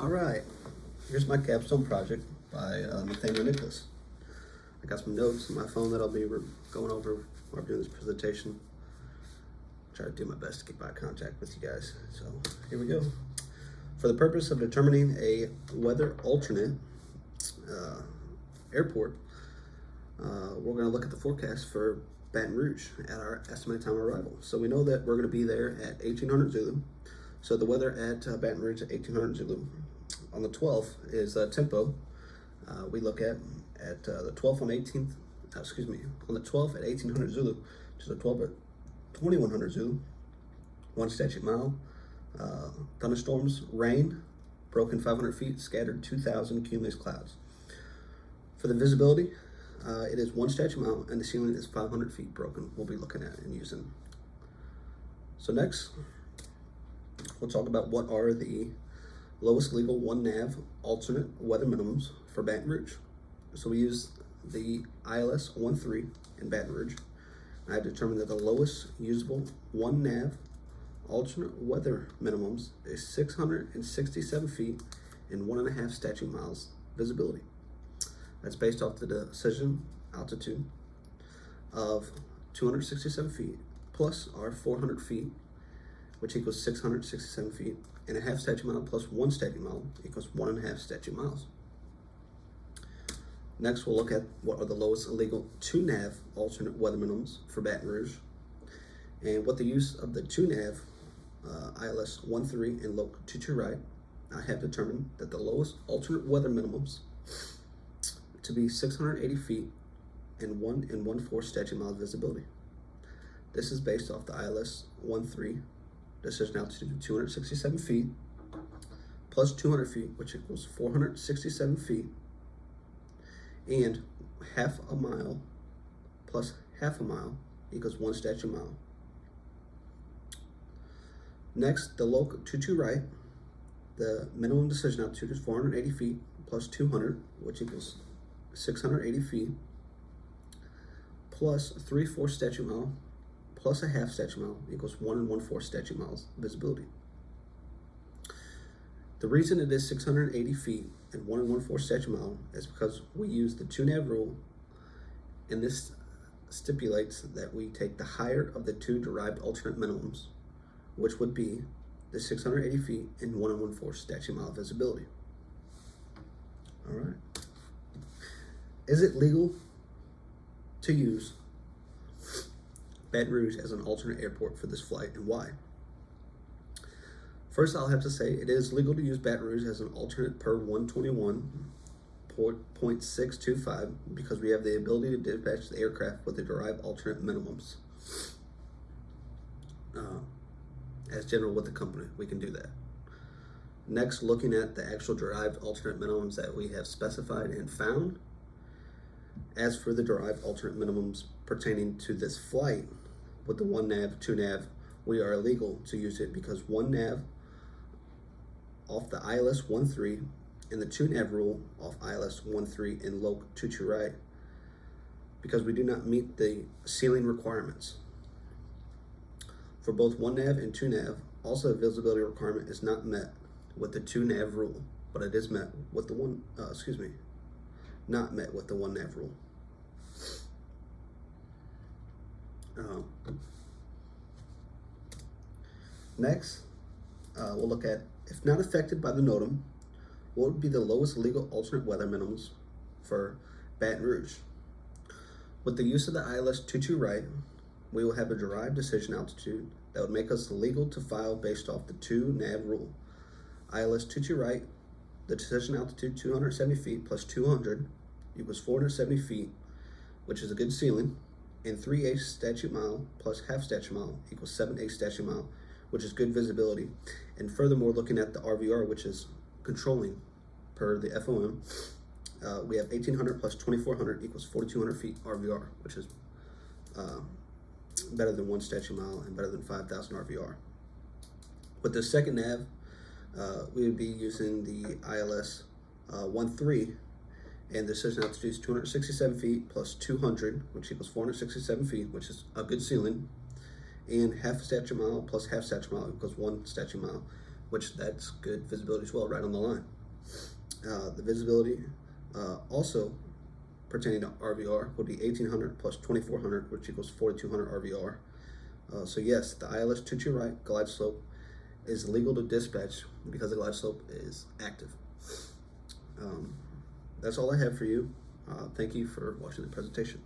All right, here's my capstone project by Nathaniel Nicholas. I got some notes on my phone that I'll be going over while I'm doing this presentation. Try to do my best to keep eye contact with you guys. So here we go. For the purpose of determining a weather alternate airport, we're going to look at the forecast for Baton Rouge at our estimated time of arrival. So we know that we're going to be there at 1800 Zulu. So the weather at Baton Rouge at 1800 Zulu. On the 12th is tempo. We look at the 12th on 18th, on the 12th at 1800 Zulu to the 12th at 2100 Zulu, 1 statute mile, thunderstorms, rain, broken 500 feet, scattered 2,000 cumulus clouds. For the visibility, it is 1 statute mile and the ceiling is 500 feet broken. We'll be looking at and using. So next, we'll talk about what are the lowest legal 1 nav alternate weather minimums for Baton Rouge. So we use the ILS 13 in Baton Rouge. I have determined that the lowest usable 1 nav alternate weather minimums is 667 feet and 1.5 statute miles visibility. That's based off the decision altitude of 267 feet plus our 400 feet, which equals 667 feet, and a half statute mile plus 1 statute mile equals 1.5 statute miles. Next, we'll look at what are the lowest illegal 2 nav alternate weather minimums for Baton Rouge, and what the use of the 2 nav ILS 13 and Loc 22 right. I have determined that the lowest alternate weather minimums to be 680 feet and 1 1/4 statute mile visibility. This is based off the ILS 13 decision altitude of 267 feet plus 200 feet, which equals 467 feet, and half a mile plus half a mile equals 1 statute mile. Next, the Loc 22 right, the minimum decision altitude is 480 feet plus 200, which equals 680 feet, plus 3/4 statute mile plus a half statute mile equals 1 1/4 statute miles visibility. The reason it is 680 feet and 1 1/4 statute mile is because we use the 2 nav rule, and this stipulates that we take the higher of the 2 derived alternate minimums, which would be the 680 feet and 1 1/4 statute mile visibility. All right. Is it legal to use Baton Rouge as an alternate airport for this flight, and why? First, I'll have to say it is legal to use Baton Rouge as an alternate per 121.625 because we have the ability to dispatch the aircraft with the derived alternate minimums. As general with the company, we can do that. Next, looking at the actual derived alternate minimums that we have specified and found. As for the derived alternate minimums pertaining to this flight, with the 1 nav, 2 nav, we are illegal to use it because 1 nav off the ILS 13 and the 2 nav rule off ILS 13 and Loc 22 right, because we do not meet the ceiling requirements. For both 1 nav and 2 nav, also the visibility requirement is not met with the 2 nav rule, but it is met with the not met with the 1 nav rule. Next, we'll look at, if not affected by the NOTAM, what would be the lowest legal alternate weather minimums for Baton Rouge? With the use of the ILS 22 right, we will have a derived decision altitude that would make us legal to file based off the 2 nav rule. ILS 22 right, the decision altitude 270 feet plus 200 equals 470 feet, which is a good ceiling, and 3/8 statute mile plus half statute mile equals 7/8 statute mile, which is good visibility. And furthermore, looking at the RVR, which is controlling per the FOM, we have 1800 plus 2400 equals 4200 feet RVR, which is better than 1 statute mile and better than 5,000 RVR. With the second nav, we would be using the ILS 13, and the decision altitude is 267 feet plus 200, which equals 467 feet, which is a good ceiling, and half a statute mile plus half statute mile equals 1 statute mile, which that's good visibility as well, right on the line. The visibility also pertaining to RVR would be 1800 plus 2400, which equals 4200 RVR. So yes, the ILS 22 right glide slope is legal to dispatch because the glide slope is active. That's all I have for you. Thank you for watching the presentation.